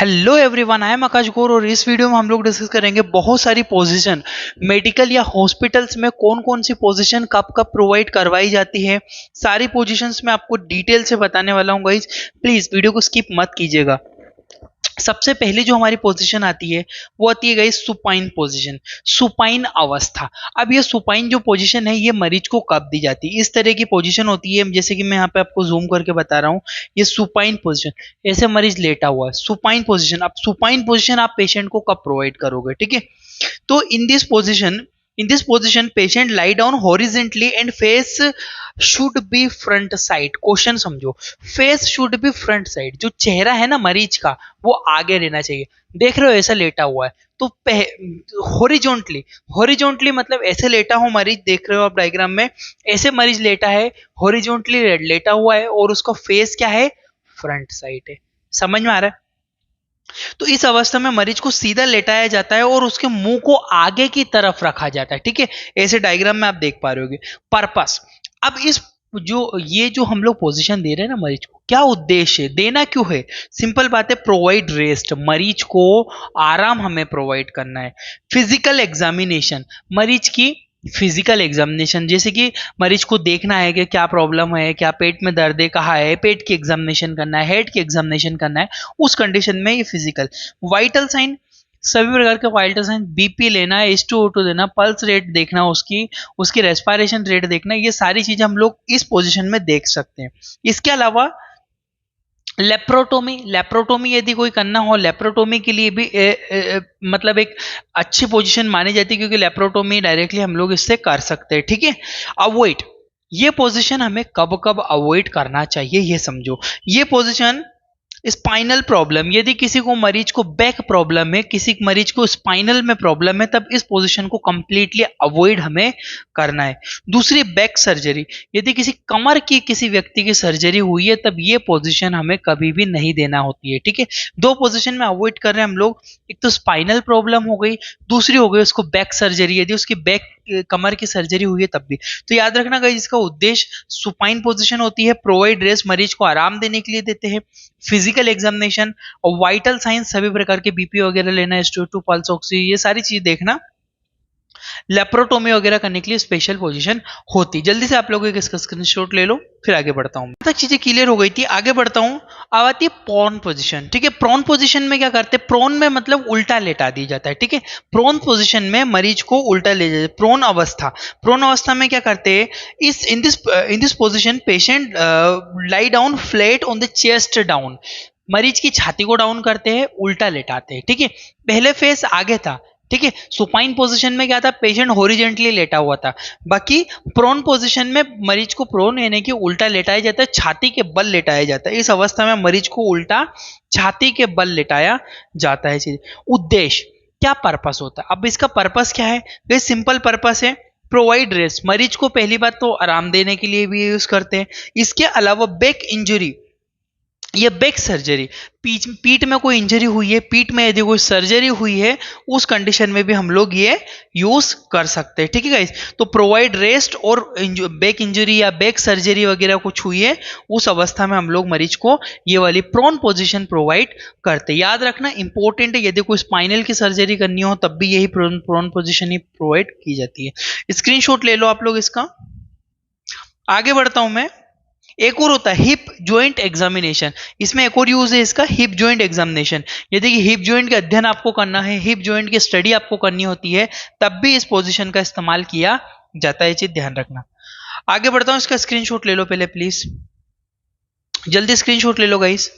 Hello everyone, I am आकाश गौर और इस video में हम लोग डिस्कस करेंगे बहुत सारी पोजीशन मेडिकल या हॉस्पिटल्स में कौन कौन सी पोजीशन कब कब प्रोवाइड करवाई जाती है। सारी पोजीशंस में आपको डिटेल से बताने वाला हूँ गाइज, प्लीज वीडियो को स्किप मत कीजिएगा। सबसे पहले जो हमारी पोजीशन आती है वो आती है गाइस सुपाइन पोजीशन, सुपाइन अवस्था। अब ये सुपाइन जो पोजीशन है ये मरीज को कब दी जाती है, इस तरह की पोजीशन होती है जैसे कि मैं यहाँ पे आपको जूम करके बता रहा हूँ। ये सुपाइन पोजीशन, ऐसे मरीज लेटा हुआ है, सुपाइन पोजीशन। अब सुपाइन पोजीशन आप पेशेंट को कब प्रोवाइड करोगे, ठीक है। तो in this position patient lie down horizontally and face should be front side। Question समझो, face should be front side, जो चेहरा है ना मरीज का वो आगे रहना चाहिए। देख रहे हो ऐसा लेटा हुआ है, तो हॉरिजॉन्टली, हॉरिजॉन्टली मतलब ऐसे लेटा हो मरीज, देख रहे हो आप डायग्राम में, ऐसे मरीज लेटा है, हॉरिजॉन्टली लेटा हुआ है और उसका फेस क्या है, फ्रंट साइड है। समझ में आ रहा है। तो इस अवस्था में मरीज को सीधा लेटाया जाता है और उसके मुंह को आगे की तरफ रखा जाता है, ठीक है। ऐसे डायग्राम में आप देख पा रहे होगे। पर्पस, अब इस जो हम लोग पोजीशन दे रहे हैं ना मरीज को, क्या उद्देश्य है, देना क्यों है। सिंपल बात है, प्रोवाइड रेस्ट, मरीज को आराम हमें प्रोवाइड करना है। फिजिकल एग्जामिनेशन, मरीज की फिजिकल एग्जामिनेशन, जैसे कि मरीज को देखना है कि क्या प्रॉब्लम है, क्या पेट में दर्द है, कहाँ है, पेट की एग्जामिनेशन करना है, हेड की एग्जामिनेशन करना है, उस कंडीशन में ये फिजिकल। वाइटल साइन, सभी प्रकार के वाइटल साइन, बीपी लेना है, H2O2 देना, पल्स रेट देखना, उसकी उसकी रेस्पिरेशन रेट देखना, ये सारी चीजें हम लोग इस पोजीशन में देख सकते हैं। इसके अलावा लेप्रोटोमी, लेप्रोटोमी यदि कोई करना हो, लेप्रोटोमी के लिए भी मतलब एक अच्छी पोजीशन मानी जाती है, क्योंकि लेप्रोटोमी डायरेक्टली हम लोग इससे कर सकते हैं, ठीक है। अवॉइड, ये पोजीशन हमें कब कब अवॉइड करना चाहिए ये समझो। ये पोजीशन स्पाइनल प्रॉब्लम, यदि किसी को मरीज को बैक प्रॉब्लम है, किसी मरीज को स्पाइनल में प्रॉब्लम है, तब इस पोजीशन को कंप्लीटली अवॉइड हमें करना है। दूसरी बैक सर्जरी, यदि किसी कमर की किसी व्यक्ति की सर्जरी हुई है, तब ये पोजीशन हमें कभी भी नहीं देना होती है, ठीक है। दो पोजीशन में अवॉइड कर रहे हैं हम लोग, एक तो स्पाइनल प्रॉब्लम हो गई, दूसरी हो गई उसको बैक सर्जरी, यदि उसकी बैक कमर की सर्जरी हुई है तब भी। तो याद रखना गाइस, इसका उद्देश्य सुपाइन पोजीशन होती है, प्रोवाइड रेस्ट, मरीज को आराम देने के लिए देते हैं। फिजिकल एग्जामिनेशन और वाइटल साइंस, सभी प्रकार के बीपी वगैरह लेना, H2O2 पल्स ऑक्सी, ये सारी चीज देखना। लेप्रोटोमी वगैरह करने के लिए स्पेशल पोजीशन होती। जल्दी से आप लोगों को इसका स्क्रीनशॉट ले लो, फिर आगे बढ़ता हूं। तक चीजें क्लियर हो गई थी, आगे बढ़ता हूं। अब आती है प्रोन पोजीशन, ठीक है। प्रोन पोजीशन में क्या करते हैं, प्रोन में मतलब उल्टा लेटा दिया जाता है, ठीक है। प्रोन पोजीशन में मरीज को उल्टा ले जाते, प्रोन अवस्था। प्रोन अवस्था में क्या करते हैं, इन this position patient lie down flat on the chest down, मरीज की छाती को डाउन करते हैं, उल्टा लेटाते हैं, ठीक है। पहले फेस आगे था, ठीक है। सुपाइन पोजीशन में क्या था, पेशेंट हॉरिजॉन्टली लेटा हुआ था। बाकी प्रोन पोजीशन में मरीज को प्रोन यानी कि उल्टा लेटाया जाता है, छाती के बल लेटाया जाता है। इस अवस्था में मरीज को उल्टा छाती के बल लेटाया जाता है। उद्देश्य, क्या पर्पस होता है, अब इसका पर्पस क्या है, ये सिंपल पर्पस है, प्रोवाइड रेस्ट, मरीज को पहली बात तो आराम देने के लिए भी यूज करते हैं। इसके अलावा बैक इंजरी, ये बैक सर्जरी, पीठ में कोई इंजरी हुई है, पीठ में यदि कोई सर्जरी हुई है, उस कंडीशन में भी हम लोग ये यूज कर सकते हैं, ठीक है गाइस। तो प्रोवाइड रेस्ट और बैक इंजरी या बैक सर्जरी वगैरह कुछ हुई है, उस अवस्था में हम लोग मरीज को ये वाली प्रोन पोजीशन प्रोवाइड करते हैं। याद रखना इंपॉर्टेंट है, यदि कोई स्पाइनल की सर्जरी करनी हो तब भी यही प्रोन पोजीशन ही प्रोवाइड की जाती है। स्क्रीनशॉट ले लो आप लोग इसका। आगे बढ़ता हूं मैं। एक और होता है हिप जॉइंट एग्जामिनेशन, इसमें एक और यूज है इसका, हिप जॉइंट एग्जामिनेशन। यदि हिप जॉइंट का अध्ययन आपको करना है, हिप जॉइंट की स्टडी आपको करनी होती है, तब भी इस पोजीशन का इस्तेमाल किया जाता है, चीज ध्यान रखना। आगे बढ़ता हूं, इसका स्क्रीनशॉट ले लो पहले प्लीज, जल्दी स्क्रीनशॉट ले लो गाइस।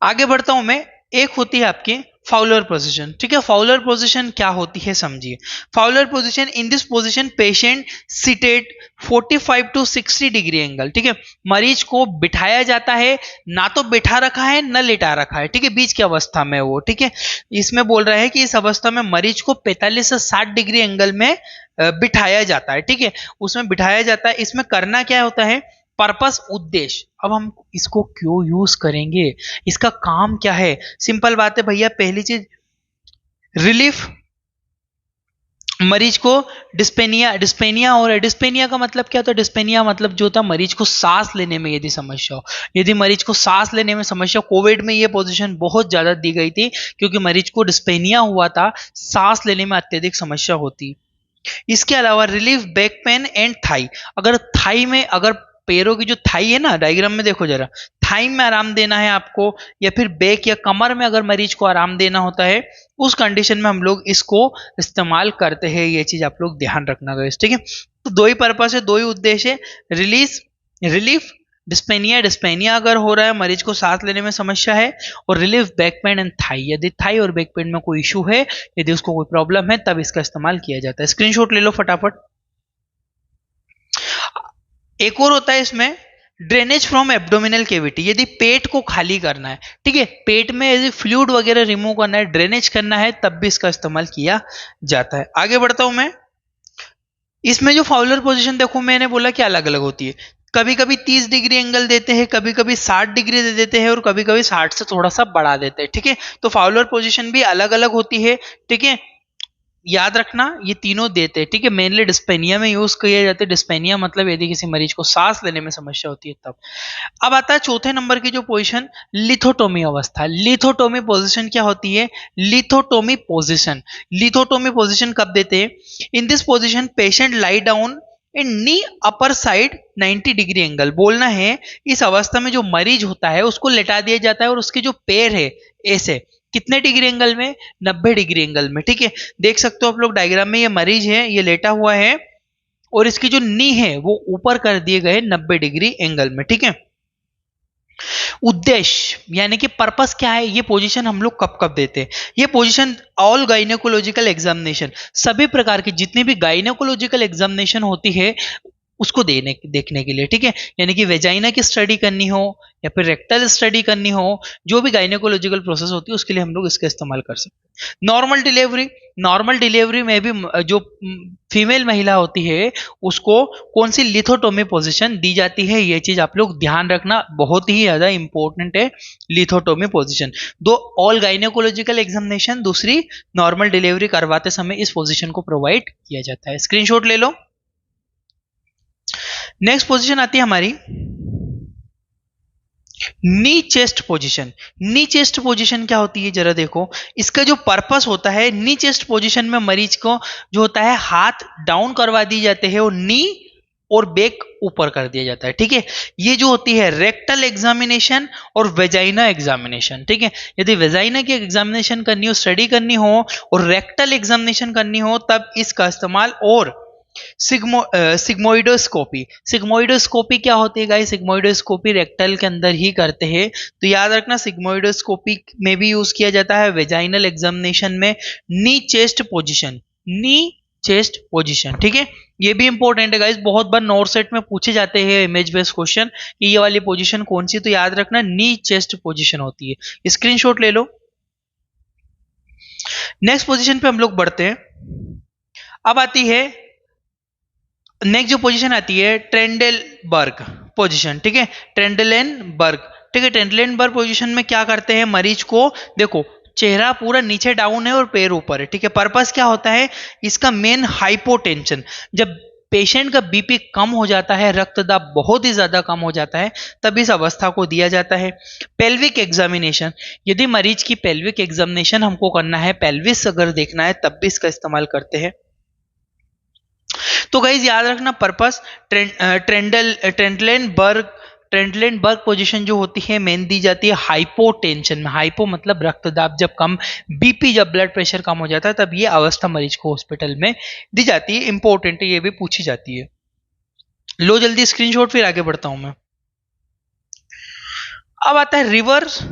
आगे बढ़ता हूं मैं। एक होती है आपकी फाउलर पोजीशन, ठीक है। फाउलर पोजीशन क्या होती है समझिए। Fowler position, in this position patient seated 45 to 60 degree angle, ठीक है। मरीज को बिठाया जाता है, ना तो बिठा रखा है ना लेटा रखा है, ठीक है, बीच की अवस्था में वो, ठीक है। इसमें बोल रहा है कि इस अवस्था में मरीज को 45 से 60 डिग्री एंगल में बिठाया जाता है, ठीक है, उसमें बिठाया जाता है। इसमें करना क्या होता है, पर्पस, उद्देश्य। अब हम इसको क्यों यूज करेंगे, इसका काम क्या है, सिंपल बात है भैया। पहली चीज रिलीफ मरीज को डिस्पेनिया डिस्पेनिया हो रहा है। डिस्पेनिया का मतलब क्या होता है? डिस्पेनिया मतलब जो होता है मरीज को सांस लेने में यदि समस्या हो, यदि मरीज को सांस लेने में समस्या, कोविड में ये पोजीशन बहुत ज्यादा दी गई थी क्योंकि मरीज को डिस्पेनिया हुआ था, सांस लेने में अत्यधिक समस्या होती। इसके अलावा relief back pain and thigh, अगर थाई में, अगर पैरों की जो थाई है ना, डायग्राम में देखो जरा, थाई में आराम देना है आपको या फिर बैक या कमर में अगर मरीज को आराम देना होता है, उस कंडीशन में हम लोग इसको इस्तेमाल करते हैं। ये चीज आप लोग ध्यान रखना गाइस, ठीक है। तो दो ही पर्पस है, दो ही उद्देश्य है, रिलीज रिलीफ डिस्पेनिया, डिस्पेनिया अगर हो रहा है मरीज को सांस लेने में समस्या है, और relief back pain and thigh, यदि थाई और बैक पेन में कोई इशू है, यदि उसको कोई प्रॉब्लम है, तब इसका इस्तेमाल किया जाता है। स्क्रीनशॉट ले लो फटाफट। एक और होता है इसमें ड्रेनेज फ्रॉम एब्डोमिनल केविटी, यदि पेट को खाली करना है, ठीक है, पेट में यदि फ्लूइड वगैरह रिमूव करना है, ड्रेनेज करना है, तब भी इसका इस्तेमाल किया जाता है। आगे बढ़ता हूं मैं। इसमें जो फाउलर पोजीशन देखो, मैंने बोला कि अलग अलग होती है, कभी कभी 30 डिग्री एंगल देते हैं, कभी कभी 60 डिग्री दे देते हैं, और कभी कभी 60 से थोड़ा सा बढ़ा देते हैं, ठीक है। तो फाउलर पोजीशन भी अलग अलग होती है, ठीक है, याद रखना ये तीनों देते हैं, ठीक है। मेनली डिस्पेनिया में यूज किया जाता है। डिस्पेनिया मतलब यदि किसी मरीज को सांस लेने में समस्या होती है तब। अब आता है चौथे नंबर की जो पोजीशन, लिथोटोमी अवस्था। लिथोटोमी पोजीशन क्या होती है? लिथोटोमी पोजीशन, लिथोटोमी पोजीशन कब देते हैं? इन this position patient lie down in knee upper side 90 degree angle, बोलना है इस अवस्था में जो मरीज होता है उसको लेटा दिया जाता है, और उसके जो पैर है ऐसे कितने डिग्री एंगल में? 90 डिग्री एंगल में, ठीक है। देख सकते हो आप लोग डायग्राम में, ये मरीज है, ये लेटा हुआ है, और इसकी जो नी है वो ऊपर कर दिए गए 90 डिग्री एंगल में, ठीक है। उद्देश्य यानी कि पर्पस क्या है, ये पोजीशन हम लोग कब कब देते हैं? ये पोजीशन ऑल गाइनेकोलॉजिकल एग्जामिनेशन, सभी प्रकार की जितनी भी गाइनेकोलॉजिकल एग्जामिनेशन होती है उसको देखने के लिए, ठीक है। यानी कि वेजाइना की स्टडी करनी हो या फिर रेक्टल स्टडी करनी हो, जो भी गाइनेकोलॉजिकल प्रोसेस होती है उसके लिए हम लोग इसका इस्तेमाल कर सकते हैं। नॉर्मल डिलीवरी, नॉर्मल डिलीवरी में भी जो फीमेल महिला होती है उसको कौन सी लिथोटोमी पोजीशन दी जाती है, ये चीज आप लोग ध्यान रखना, बहुत ही ज्यादा इंपॉर्टेंट है लिथोटोमी पोजीशन। दो ऑल गाइनेकोलॉजिकल एग्जामिनेशन, दूसरी नॉर्मल डिलीवरी करवाते समय इस पोजीशन को प्रोवाइड किया जाता है। स्क्रीनशॉट ले लो। नेक्स्ट पोजीशन आती है हमारी नी चेस्ट पोजीशन। नी चेस्ट पोजीशन क्या होती है जरा देखो, इसका जो पर्पस होता है, नी चेस्ट पोजीशन में मरीज को जो होता है हाथ डाउन करवा दिए जाते हैं और नी और बैक ऊपर कर दिया जाता है, ठीक है। ये जो होती है रेक्टल एग्जामिनेशन और वेजाइना एग्जामिनेशन, ठीक है। यदि वेजाइना की एग्जामिनेशन करनी हो, स्टडी करनी हो, और रेक्टल एग्जामिनेशन करनी हो, तब इसका इस्तेमाल, और सिग्मोइडोस्कोपी, सिग्मोइडोस्कोपी क्या होती है गाइस? सिग्मोइडोस्कोपी रेक्टल के अंदर ही करते हैं, तो याद रखना सिग्मोइडोस्कोपी में भी यूज किया जाता है। वेजाइनल एग्जामिनेशन में नी चेस्ट पोजीशन, नी चेस्ट पोजीशन, ठीक है। ये भी इंपॉर्टेंट है गाइस, बहुत बार नोट सेट में पूछे जाते हैं इमेज बेस्ड क्वेश्चन कि ये वाली पोजीशन कौन सी, तो याद रखना नी चेस्ट पोजीशन होती है। स्क्रीनशॉट ले लो। नेक्स्ट पोजीशन पे हम लोग बढ़ते हैं। अब आती है नेक्स्ट जो पोजीशन आती है ट्रेंडलबर्ग पोजीशन, ठीक है, ट्रेंडलेनबर्ग, ठीक है। ट्रेंडलेनबर्ग पोजीशन में क्या करते हैं, मरीज को देखो चेहरा पूरा नीचे डाउन है और पैर ऊपर है, ठीक है। पर्पस क्या होता है इसका? मेन हाइपोटेंशन, जब पेशेंट का बीपी कम हो जाता है, रक्तदाब बहुत ही ज्यादा कम हो जाता है, तब इस अवस्था को दिया जाता है। पेल्विक एग्जामिनेशन, यदि मरीज की पेल्विक एग्जामिनेशन हमको करना है, पेल्विस अगर देखना है, तब भी इसका इस्तेमाल करते हैं। तो गाइज याद रखना पर्पस, ट्रेंडलेनबर्ग पोजीशन जो होती है मेन दी जाती है हाइपोटेंशन में। हाइपो मतलब रक्तदाब जब कम, बीपी जब ब्लड प्रेशर कम हो जाता है, तब ये अवस्था मरीज को हॉस्पिटल में दी जाती है। इंपॉर्टेंट है, ये भी पूछी जाती है। लो जल्दी स्क्रीनशॉट, फिर आगे बढ़ता हूं मैं। अब आता है रिवर्स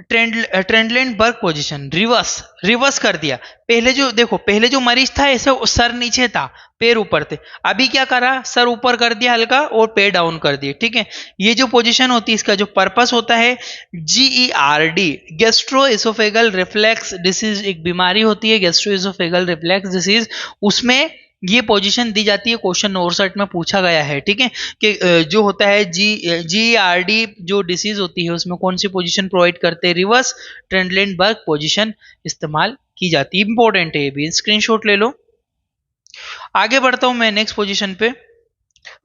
ट्रेंडलेनबर्ग पोजीशन, रिवर्स, रिवर्स कर दिया। पहले जो देखो, पहले जो मरीज था ऐसे सर नीचे था, पैर ऊपर थे, अभी क्या करा, सर ऊपर कर दिया हल्का और पैर डाउन कर दिए, ठीक है। ये जो पोजीशन होती है, इसका जो पर्पस होता है GERD, gastro oesophageal reflex disease, एक बीमारी होती है गैस्ट्रो एसोफेगल रिफ्लेक्स डिसीज, उसमें ये पोजीशन दी जाती है। क्वेश्चन नंबर 60 में पूछा गया है, ठीक है, कि जो होता है GERD जो डिसीज होती है उसमें कौन सी पोजीशन प्रोवाइड करते हैं? रिवर्स ट्रेंडलेनबर्ग पोजीशन इस्तेमाल की जाती है। इंपॉर्टेंट है ये भी, स्क्रीनशॉट ले लो। आगे बढ़ता हूं मैं नेक्स्ट पोजीशन पे,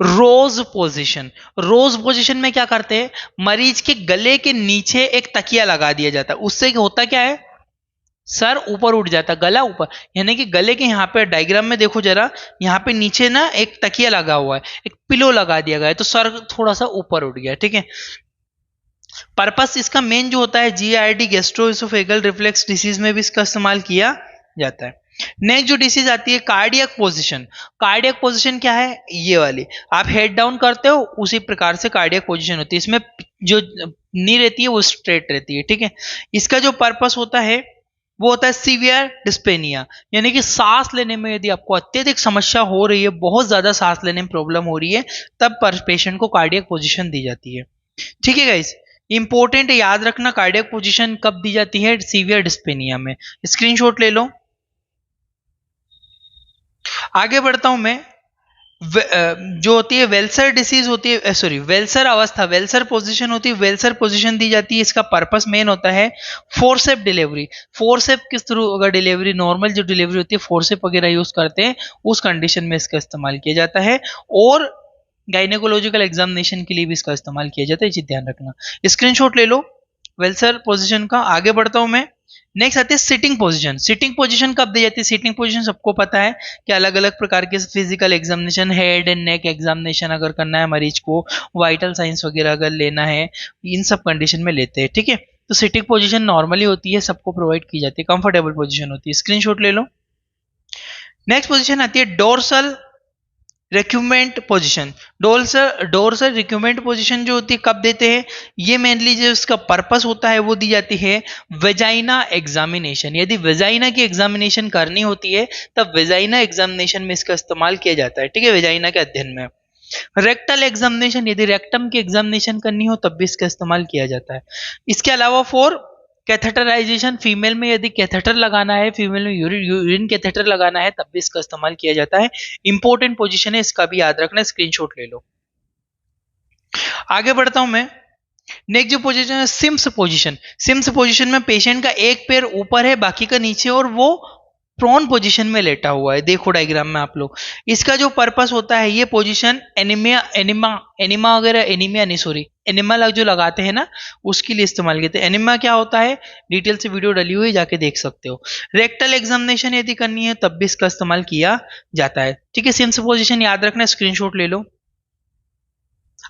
रोज पोजीशन। रोज पोजीशन में क्या करते हैं, मरीज के गले के नीचे एक तकिया लगा दिया जाता है, उससे होता क्या है, सर ऊपर उठ जाता, गला ऊपर, यानी कि गले के यहाँ पे डायग्राम में देखो जरा, यहाँ पे नीचे ना एक तकिया लगा हुआ है, एक पिलो लगा दिया गया है, तो सर थोड़ा सा ऊपर उठ गया, ठीक है। पर्पस इसका मेन जो होता है, GIRD गैस्ट्रोइसोफेगल रिफ्लेक्स डिसीज में भी इसका इस्तेमाल किया जाता है। नेक्स्ट जो डिसीज आती है कार्डियक पोजीशन। कार्डियक पोजीशन क्या है, ये वाली, आप हेड डाउन करते हो उसी प्रकार से कार्डियक पोजीशन होती है, इसमें जो नी रहती है वो स्ट्रेट रहती है, ठीक है। इसका जो पर्पस होता है वो होता है सीवियर डिस्पेनिया, यानी कि सांस लेने में यदि आपको अत्यधिक समस्या हो रही है, बहुत ज्यादा सांस लेने में प्रॉब्लम हो रही है, तब पर पेशेंट को कार्डियक पोजीशन दी जाती है, ठीक है गाइस। इंपॉर्टेंट याद रखना, कार्डियक पोजीशन कब दी जाती है, सीवियर डिस्पेनिया में। स्क्रीनशॉट ले लो। आगे बढ़ता हूं मैं, जो होती है वेल्सर डिसीज होती है, सॉरी वेल्सर अवस्था, वेल्सर पोजीशन होती है, वेल्सर पोजीशन दी जाती है। इसका पर्पस मेन होता है फोर्सेप डिलीवरी। फोर्सेप किस थ्रू, अगर डिलीवरी नॉर्मल जो डिलीवरी होती है फोर्सेप वगैरह यूज करते हैं, उस कंडीशन में इसका इस्तेमाल किया जाता है, और गाइनेकोलॉजिकल एग्जामिनेशन के लिए भी इसका इस्तेमाल किया जाता है, ये ध्यान रखना। स्क्रीनशॉट ले लो वेल्सर पोजीशन का। आगे बढ़ता हूं मैं, नेक्स्ट आती है सिटिंग पोजीशन। सिटिंग पोजीशन कब दी जाती है, सिटिंग पोजीशन सबको पता है कि अलग अलग प्रकार के physical examination, head and neck examination अगर करना है मरीज को, वाइटल साइंस वगैरह अगर लेना है, इन सब कंडीशन में लेते हैं, ठीक है। तो सिटिंग पोजीशन नॉर्मली होती है, सबको प्रोवाइड की जाती है, कंफर्टेबल पोजीशन होती है। स्क्रीनशॉट ले लो। नेक्स्ट पोजीशन आती है डोर्सल रिक्यूमेंट पोजीशन। डोर्सल रिक्यूमेंट पोजीशन जो होती है कब देते हैं, ये मेनली जो इसका पर्पस होता है वो दी जाती है वेजाइना एग्जामिनेशन। यदि वेजाइना की एग्जामिनेशन करनी होती है तब वेजाइना एग्जामिनेशन में इसका इस्तेमाल किया जाता है, ठीक है, वेजाइना के अध्ययन में। रेक्टल एग्जामिनेशन, यदि रेक्टम की एग्जामिनेशन करनी हो तब भी इसका इस्तेमाल किया जाता है। इसके अलावा फॉर कैथेटराइजेशन, फीमेल में यदि कैथेटर लगाना है, फीमेल में यूरिन कैथेटर लगाना है, तब भी इसका इस्तेमाल किया जाता है। इंपॉर्टेंट पोजीशन है, इसका भी याद रखना, स्क्रीनशॉट ले लो। आगे बढ़ता हूं मैं, नेक्स्ट जो पोजीशन है सिम्स पोजीशन। सिम्स पोजीशन में पेशेंट का एक पैर ऊपर है, बाकी का नीचे, और वो प्रोन पोजीशन में लेटा हुआ है, देखो डायग्राम में आप लोग। इसका जो पर्पस होता है, ये पोजीशन एनिमा वगैरह, एनीमिया नहीं सॉरी, एनिमा जो लगाते हैं ना, उसके लिए इस्तेमाल करते हैं। एनिमा क्या होता है, डिटेल से वीडियो डली हुई, जाके देख सकते हो। रेक्टल एग्जामिनेशन यदि करनी है तब भी इसका इस्तेमाल किया जाता है, ठीक है। सिम्स पोजीशन याद रखना, स्क्रीनशॉट ले लो।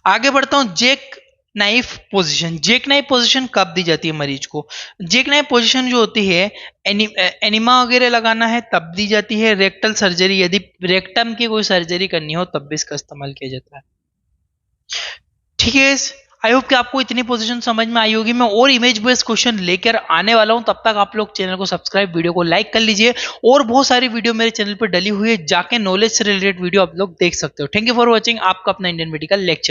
आगे बढ़ता हूं, जेक नाइफ पोजीशन। जेक नाइफ पोजीशन कब दी जाती है मरीज को, जेक नाइफ पोजीशन जो होती है एनिमा वगैरह लगाना है तब दी जाती है। रेक्टल सर्जरी, यदि रेक्टम की कोई सर्जरी करनी हो तब भी इसका इस्तेमाल किया जाता है, ठीक है। आई होप कि आपको इतनी पोजीशन समझ में आई होगी। मैं और इमेज बेस्ड क्वेश्चन लेकर आने वाला हूं, तब तक आप लोग चैनल को सब्सक्राइब, वीडियो को लाइक कर लीजिए, और बहुत सारी वीडियो मेरे चैनल पर डली हुई है, जाके नॉलेज से रिलेटेड वीडियो आप लोग देख सकते हो। थैंक यू फॉर वॉचिंग, आपका अपना इंडियन मेडिकल लेक्चर।